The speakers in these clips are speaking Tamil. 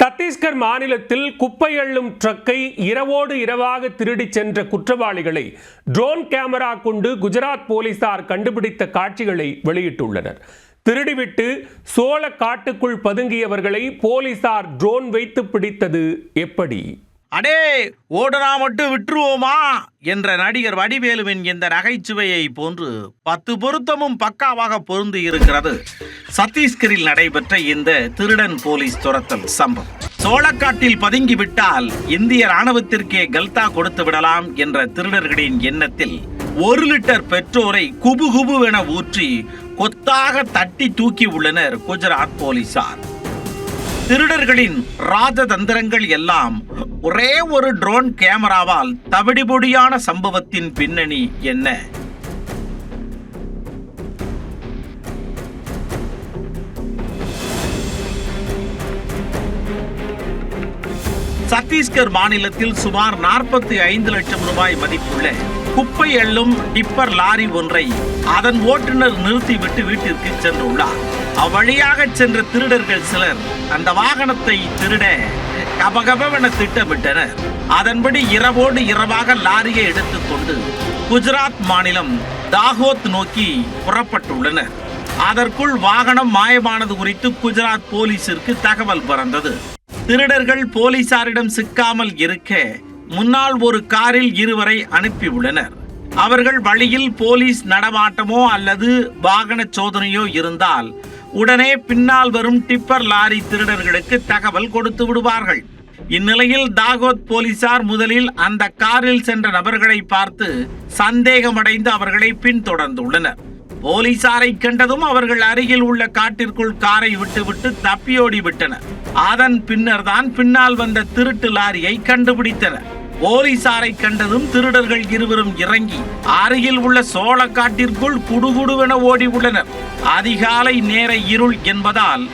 சத்தீஸ்கர் மாநிலத்தில் குப்பை அள்ளும் ட்ரக்கை இரவோடு இரவாக திருடிச் சென்ற குற்றவாளிகளை ட்ரோன் கேமரா கொண்டு குஜராத் போலீசார் கண்டுபிடித்த காட்சிகளை வெளியிட்டுள்ளனர். திருடிவிட்டு சோள காட்டுக்குள் பதுங்கியவர்களை போலீசார் ட்ரோன் வைத்து பிடித்தது எப்படி? அடே ஓடனா மட்டும் விட்டுருவோமா என்ற நடிகர் வடிவேலுவின் இந்த நகைச்சுவையை போன்று 10 பொருத்தமும் பக்காவாக பொருந்தி இருக்கிறது சத்தீஸ்கரில் நடைபெற்ற இந்த திருடன் போலீஸ் துரத்தல் சம்பவம். சோளக்காட்டில் பதுங்கி விட்டால் இந்திய ராணுவத்திற்கே கல்தா கொடுத்து விடலாம் என்ற திருடர்களின் எண்ணத்தில் 1 லிட்டர் பெட்ரோலை குபுகுபுவென ஊற்றி கொத்தாக தட்டி தூக்கி உள்ளனர் குஜராத் போலீசார். திருடர்களின் ராஜதந்திரங்கள் எல்லாம் ஒரே ஒரு ட்ரோன் கேமராவால் தவிடுபொடியான சம்பவத்தின் பின்னணி என்ன? சத்தீஸ்கர் மாநிலத்தில் சுமார் 45 லட்சம் ரூபாய் மதிப்புள்ள குப்பை அள்ளும் டிப்பர் லாரி ஒன்றை அதன் ஓட்டுநர் நிறுத்திவிட்டு வீட்டிற்கு சென்றுள்ளார். அவ்வழியாக சென்ற திருடர்கள் சிலர் அந்த வாகனத்தை திருட கபகபவென திட்டமிட்டனர். அதன்படி இரவோடு இரவாக லாரியை எடுத்துக்கொண்டு குஜராத் மாநிலம் தாகோத் நோக்கி புறப்பட்டுள்ளனர். அதற்குள் வாகனம் மாயமானது குறித்து குஜராத் போலீசிற்கு தகவல் பறந்தது. திருடர்கள் போலீசாரிடம் சிக்காமல் இருக்க முன்னால் ஒரு காரில் 2 வரை அனுப்பியுள்ளனர். அவர்கள் வழியில் போலீஸ் நடமாட்டமோ அல்லது வாகன சோதனையோ இருந்தால் உடனே பின்னால் வரும் டிப்பர் லாரி திருடர்களுக்கு தகவல் கொடுத்து விடுவார்கள். இந்நிலையில் தாகோத் போலீசார் முதலில் அந்த காரில் சென்ற நபர்களை பார்த்து சந்தேகமடைந்து அவர்களை பின்தொடர்ந்துள்ளனர். போலீசாரை கண்டதும் அவர்கள் அருகில் உள்ள காட்டிற்குள் காரை விட்டுவிட்டு தப்பியோடி விட்டனர். அதன் பின்னர் தான் பின்னால் வந்த திருட்டு லாரியை கண்டுபிடித்தனர். போலீசாரை கண்டதும் திருடர்கள் 2 இறங்கி அருகில் உள்ள சோளக்காட்டிற்குள் குடுகுடுவென ஓடி உள்ளனர். அதிகாலை நேர இருள் என்பதால்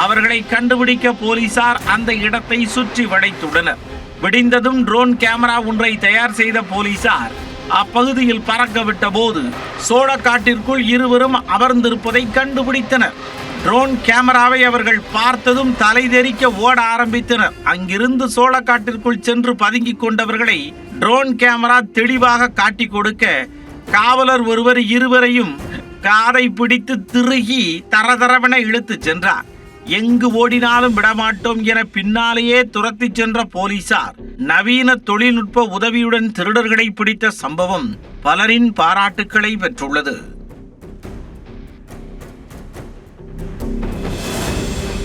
அவர்களை கண்டுபிடிக்க போலீசார் அந்த இடத்தை சுற்றி வளைத்துள்ளனர். விடிந்ததும் ட்ரோன் கேமரா ஒன்றை தயார் செய்த போலீசார் அப்பகுதியில் பறக்க விட்ட போது சோளக்காட்டிற்குள் 2 அமர்ந்திருப்பதை கண்டுபிடித்தனர். ட்ரோன் கேமராவை அவர்கள் பார்த்ததும் தலை தெறிக்க ஓட ஆரம்பித்தனர். அங்கிருந்து சோளக்காட்டிற்குள் சென்று பதுங்கிக் கொண்டவர்களை ட்ரோன் கேமரா தெளிவாக காட்டி கொடுக்க காவலர் ஒருவர் 2 காதை பிடித்து திருகி தரதரவென இழுத்து சென்றார். எங்கு ஓடினாலும் விடமாட்டோம் என பின்னாலேயே துரத்தி சென்ற போலீசார் நவீன தொழில்நுட்ப உதவியுடன் திருடர்களை பிடித்த சம்பவம் பலரின் பாராட்டுக்களை பெற்றுள்ளது.